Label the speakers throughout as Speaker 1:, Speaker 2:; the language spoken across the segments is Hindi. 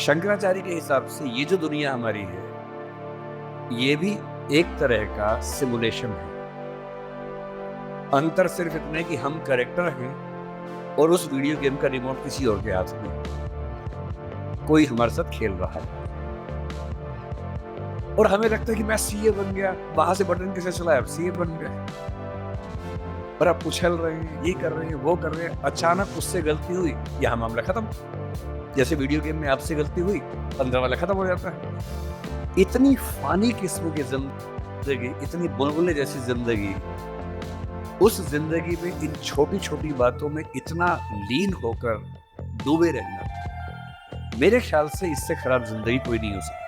Speaker 1: शंकराचार्य के हिसाब से ये जो दुनिया हमारी है, ये भी एक तरह का सिमुलेशन है। अंतर सिर्फ इतने कि हम कैरेक्टर हैं और उस वीडियो गेम का रिमोट किसी और के हाथ में, कोई हमारे साथ खेल रहा है और हमें लगता है कि मैं सीए बन गया, वहां से बटन कैसे चलाया, अब सीए बन गए। पर आप उछल रहे हैं, ये कर रहे हैं, वो कर रहे हैं, अचानक उससे गलती हुई, यहाँ मामला खत्म। जैसे वीडियो गेम में आपसे गलती हुई, 15 वाला खत्म हो जाता है। इतनी फानी किस्म की जिंदगी, इतनी बुलबुले जैसी जिंदगी, उस जिंदगी में इन छोटी छोटी बातों में इतना लीन होकर डूबे रहना, मेरे ख्याल से इससे खराब जिंदगी कोई नहीं हो सकती।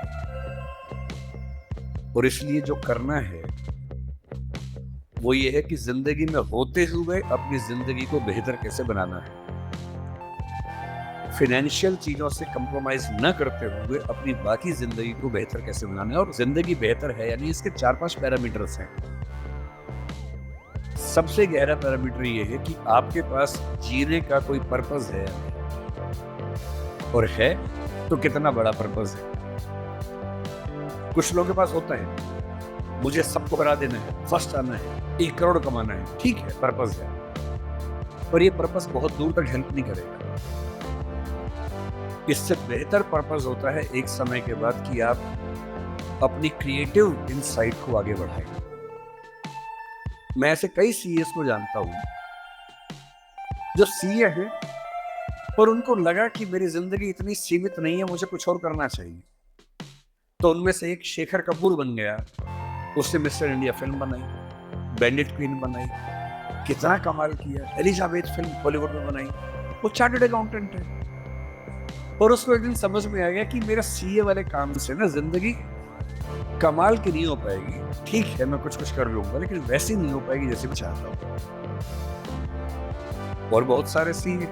Speaker 1: और इसलिए जो करना है वो ये है कि जिंदगी में होते हुए अपनी जिंदगी को बेहतर कैसे बनाना है, फाइनेंशियल चीजों से कंप्रोमाइज न करते हुए अपनी बाकी जिंदगी को बेहतर कैसे बनाना है। और जिंदगी बेहतर है यानी इसके 4-5 पैरामीटर्स हैं। सबसे गहरा पैरामीटर ये है कि आपके पास जीने का कोई पर्पस है, और है तो कितना बड़ा पर्पस है। कुछ लोगों के पास होता है, मुझे सबको हरा देना है, फर्स्ट आना है, 1 करोड़ कमाना है, ठीक है, पर्पस है, पर ये पर्पस बहुत दूर तक हेल्प नहीं करेगा। इससे बेहतर पर्पस होता है एक समय के बाद कि आप अपनी क्रिएटिव इनसाइट को आगे बढ़ाएं। मैं ऐसे कई सीएस को जानता हूं जो सीए हैं, पर उनको लगा कि मेरी जिंदगी इतनी सीमित नहीं है, मुझे कुछ और करना चाहिए। तो उनमें से एक शेखर कपूर बन गया, उसने मिस्टर इंडिया फिल्म बनाई, बैंडिट क्वीन बनाई, कितना कमाल किया, एलिजाबेथ फिल्म बॉलीवुड में बनाई। वो चार्टर्ड अकाउंटेंट है, और उसको एक दिन समझ में आ गया कि मेरा सीए वाले काम से ना जिंदगी कमाल की नहीं हो पाएगी। ठीक है, मैं कुछ कर लूंगा, लेकिन वैसी नहीं हो पाएगी जैसे मैं चाहता हूँ। और बहुत सारे सीए,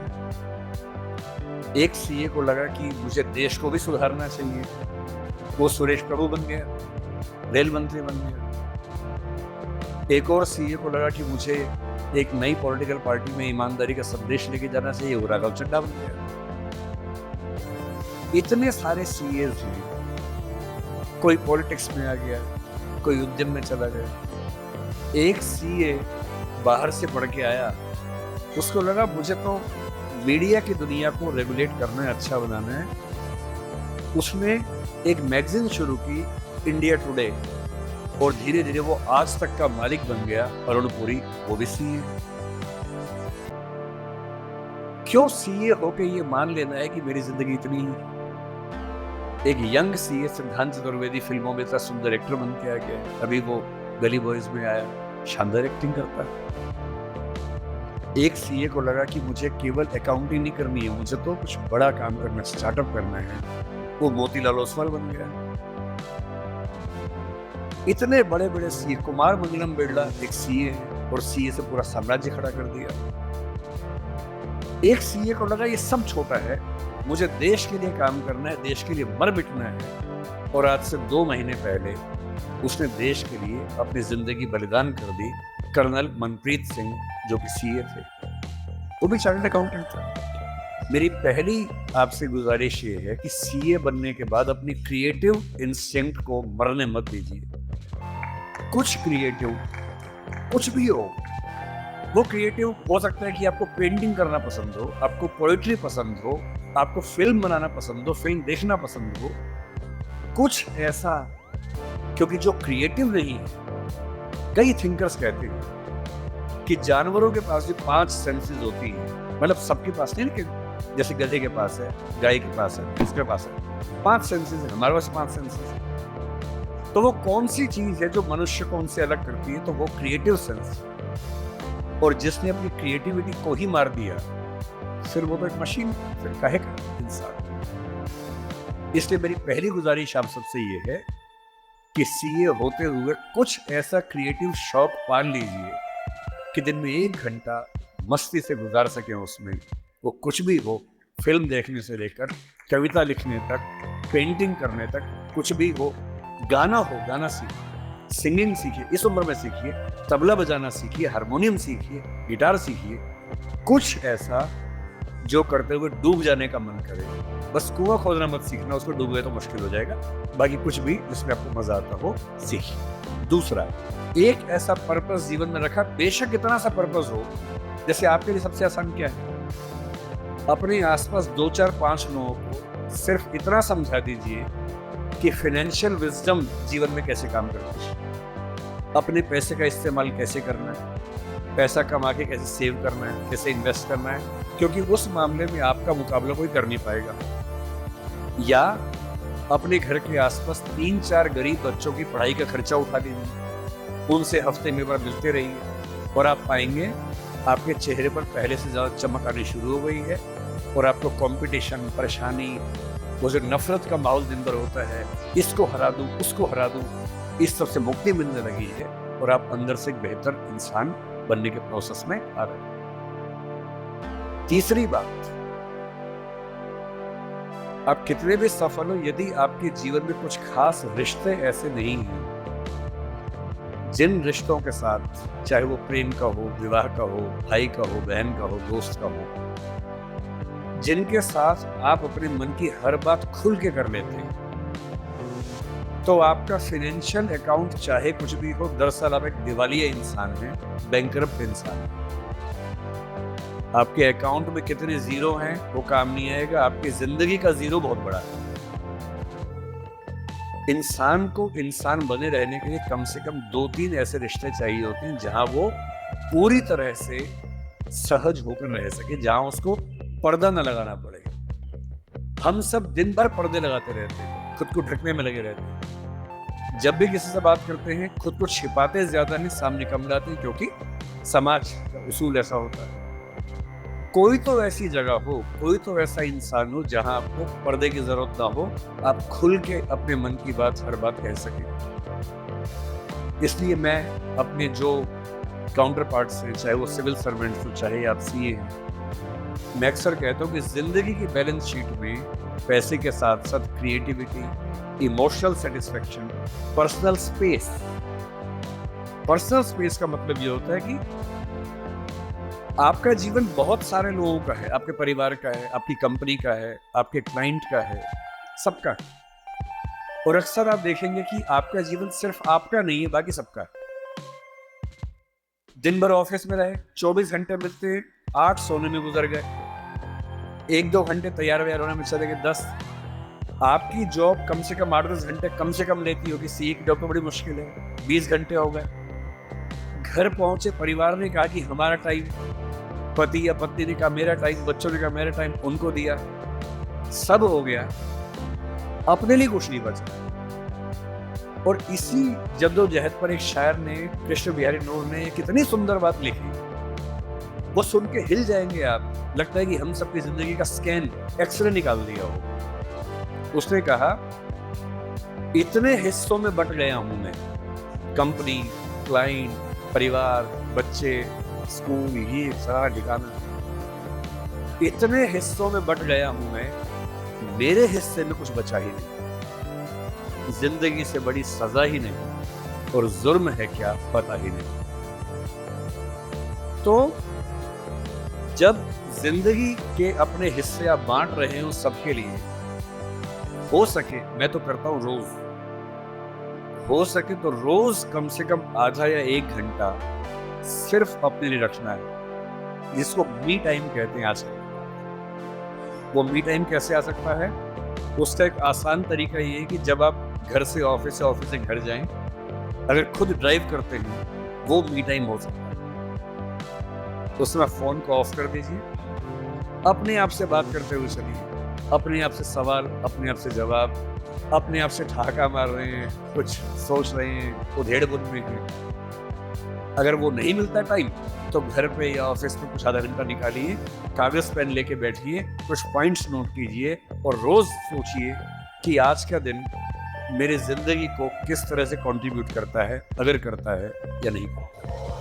Speaker 1: एक सीए को लगा कि मुझे देश को भी सुधारना चाहिए, वो सुरेश प्रभु बन गया, रेल मंत्री बन गया। एक और सीए को लगा कि मुझे एक नई पॉलिटिकल पार्टी में ईमानदारी का संदेश लेके जाना चाहिए, वो राघव चड्ढा बन गया। इतने सारे सीए हैं, कोई पॉलिटिक्स में आ गया, कोई उद्यम में चला गया। एक सीए बाहर से पढ़ के आया, उसको लगा मुझे तो मीडिया की दुनिया को रेगुलेट करना है, अच्छा बनाना है। उसने एक मैगजीन शुरू की, इंडिया टुडे, और धीरे धीरे वो आज तक का मालिक बन गया। अरुण पुरी, वो भी सीए। क्यों सीए होके ये मान लेना है कि मेरी जिंदगी इतनी है? एक यंग सीए सिद्धांत चतुर्वेदी फिल्मों में इतना सुंदर एक्टर बन के आ गया, अभी वो गली बॉयज में आया, शानदार एक्टिंग करता है। एक सीए को लगा कि मुझे केवल अकाउंटिंग नहीं करनी है, मुझे तो कुछ बड़ा काम करना, स्टार्टअप करना है, वो मोतीलाल ओसवाल बन गया। इतने बड़े बड़े सीए, कुमार मंगलम बिरला एक सीए है, और सीए से पूरा साम्राज्य खड़ा कर दिया। एक सीए को लगा ये सब छोटा है, मुझे देश के लिए काम करना है, देश के लिए मर मिटना है। और आज से 2 महीने पहले उसने देश के लिए अपनी जिंदगी बलिदान कर दी। कर्नल मनप्रीत सिंह, जो कि सीए थे, वो भी चार्टर्ड अकाउंटेंट था। मेरी पहली आपसे गुजारिश ये है कि सीए बनने के बाद अपनी क्रिएटिव इंस्टिंक्ट को मरने मत दीजिए। कुछ क्रिएटिव, कुछ भी हो, वो क्रिएटिव हो सकता है कि आपको पेंटिंग करना पसंद हो, आपको पोएट्री पसंद हो, आपको फिल्म बनाना पसंद हो, फिल्म देखना पसंद हो, कुछ ऐसा। क्योंकि जो क्रिएटिव नहीं है, कई थिंकर्स कहते हैं कि जानवरों के पास जो 5 सेंसेस होती हैं, मतलब सबके पास नहीं, लेकिन जैसे गधे के पास है, गाय के पास है, उसके पास है, 5 सेंसेस है, हमारे पास 5 सेंसेस है। तो वो कौन सी चीज है जो मनुष्य को उनसे अलग करती है? तो वो क्रिएटिव सेंस। और जिसने अपनी क्रिएटिविटी को ही मार दिया, फिर वो तो एक मशीन, फिर काहे का इंसान। इसलिए मेरी पहली गुजारिश आप सबसे ये है कि सीए होते हुए कुछ ऐसा क्रिएटिव शौक पाल लीजिए कि दिन में 1 घंटा मस्ती से गुजार सकें उसमें। वो कुछ भी हो, फिल्म देखने से लेकर कविता लिखने तक, पेंटिंग करने तक, कुछ भी हो। गाना हो, गाना सीखिए, सिंगिंग सीखिए, इस उम्र में सीखिए, तबला बजाना सीखिए, हारमोनियम सीखिए, गिटार सीखिए। कुछ ऐसा जो करते हुए डूब जाने का मन करे। बस कुआं खोदना मत सीखना, उसको डूब गए तो मुश्किल हो जाएगा। बाकी कुछ भी जिसमें आपको मजा आता हो सीखिए। दूसरा, एक ऐसा पर्पस जीवन में रखा, बेशक इतना सा पर्पस हो। जैसे आपके लिए सबसे आसान क्या है, अपने आसपास 2 4 5 लोगों को सिर्फ इतना समझा दीजिए कि फाइनेंशियल विजडम जीवन में कैसे काम करती है, अपने पैसे का इस्तेमाल कैसे करना है, पैसा कमा के कैसे सेव करना है, कैसे इन्वेस्ट करना है, क्योंकि उस मामले में आपका मुकाबला कोई कर नहीं पाएगा। या अपने घर के आसपास 3 4 गरीब बच्चों की पढ़ाई का खर्चा उठा दीजिए, उनसे हफ्ते में बार मिलते रहिए और आप पाएंगे आपके चेहरे पर पहले से ज़्यादा चमक आनी शुरू हो गई है और आपको कंपटीशन, परेशानी, वो जो नफरत का माहौल दिन भर होता है, इसको हरा दूं, उसको हरा दूं, इस सब से मुक्ति मिलने लगी है और आप अंदर से एक बेहतर इंसान बनने के प्रोसेस में आ रहे हैं। तीसरी बात, आप कितने भी सफल हो, यदि आपके जीवन में कुछ खास रिश्ते ऐसे नहीं हैं, जिन रिश्तों के साथ, चाहे वो प्रेम का हो, विवाह का हो, भाई का हो, बहन का हो, दोस्त का हो, जिनके साथ आप अपने मन की हर बात खुल के कर लेते हैं, तो आपका फाइनेंशियल अकाउंट चाहे कुछ भी हो, दरअसल आप एक दिवालिया इंसान हैं, बैंकरप्ट इंसान हैं। आपके अकाउंट में कितने जीरो हैं वो काम नहीं आएगा, आपकी जिंदगी का जीरो बहुत बड़ा है। इंसान को इंसान बने रहने के लिए कम से कम 2-3 ऐसे रिश्ते चाहिए होते हैं जहां वो पूरी तरह से सहज होकर रह सके, जहां उसको पर्दा न लगाना पड़े। हम सब दिन भर पर्दे लगाते रहते हैं, खुद को ढकने में लगे रहते हैं। जब भी किसी से बात करते हैं, खुद को छिपाते ज्यादा नहीं, सामने कम लाते हैं, क्योंकि समाज का उसूल ऐसा होता है। कोई तो ऐसी जगह हो, कोई तो ऐसा इंसान हो जहां आपको पर्दे की जरूरत ना हो, आप खुल के अपने मन की बात, हर बात कह सकें। इसलिए मैं अपने जो काउंटर पार्ट से, चाहे वो सिविल सर्वेंट हो, चाहे आप सीए हैं, मैं अक्सर कहता हूँ कि जिंदगी की बैलेंस शीट में पैसे के साथ साथ creativity, emotional satisfaction, personal space. Personal space का मतलब ये होता है कि आपका जीवन बहुत सारे लोगों का है, आपके परिवार का है, आपकी कंपनी का है, आपके क्लाइंट का है, सबका है। और अक्सर आप देखेंगे कि आपका जीवन सिर्फ आपका नहीं है, बाकी सबका है। दिन भर ऑफिस में रहे, 24 घंटे मिलते हैं, 8 सोने में गुजर गए, 1-2 घंटे तैयार व्यार होने में चले गए 10। आपकी जॉब कम से कम 8-10 घंटे कम से कम लेती होगी, सीए की जॉब तो बड़ी मुश्किल है, 20 घंटे हो गए। घर पहुंचे, परिवार ने कहा कि हमारा टाइम, पति या पत्नी ने कहा मेरा टाइम, बच्चों ने कहा मेरा टाइम, उनको दिया, सब हो गया, अपने लिए कुछ नहीं बचा। और इसी जद्दोजहद पर एक शायर ने, कृष्ण बिहारी नूर ने, कितनी सुंदर बात लिखी, वो सुन के हिल जाएंगे आप। लगता है कि हम सबकी जिंदगी का स्कैन, एक्सरे निकाल दिया हो। उसने कहा, इतने हिस्सों में बट गया हूं मैं, कंपनी, क्लाइंट, परिवार, बच्चे, स्कूल, ये सारा ठिकाना, इतने हिस्सों में बट गया हूं मैं, मेरे हिस्से में कुछ बचा ही नहीं। जिंदगी से बड़ी सजा ही नहीं और जुर्म है क्या पता ही नहीं। तो जब जिंदगी के अपने हिस्से आप बांट रहे हो सबके लिए, हो सके, मैं तो करता हूं रोज, हो सके तो रोज कम से कम आधा या 1 घंटा सिर्फ अपने लिए रखना है, जिसको मी टाइम कहते हैं आजकल। वो मी टाइम कैसे आ सकता है? उसका एक आसान तरीका ये है कि जब आप घर से ऑफिस से घर जाएं, अगर खुद ड्राइव करते हैं, वो मी टाइम हो सकता है। तो उसमें फोन को ऑफ कर दीजिए, अपने आप से बात करते हुए चलिए, अपने आप से सवाल, अपने आप से जवाब, अपने आप से ठहाका मार रहे हैं, कुछ सोच रहे हैं, उधेड़-बुन में हैं। अगर वो नहीं मिलता टाइम, तो घर पे या ऑफिस में कुछ आधा घंटा निकालिए, कागज पेन लेके बैठिए, कुछ पॉइंट्स नोट कीजिए और रोज सोचिए कि आज का दिन मेरी जिंदगी को किस तरह से कंट्रीब्यूट करता है, अगर करता है या नहीं करता है।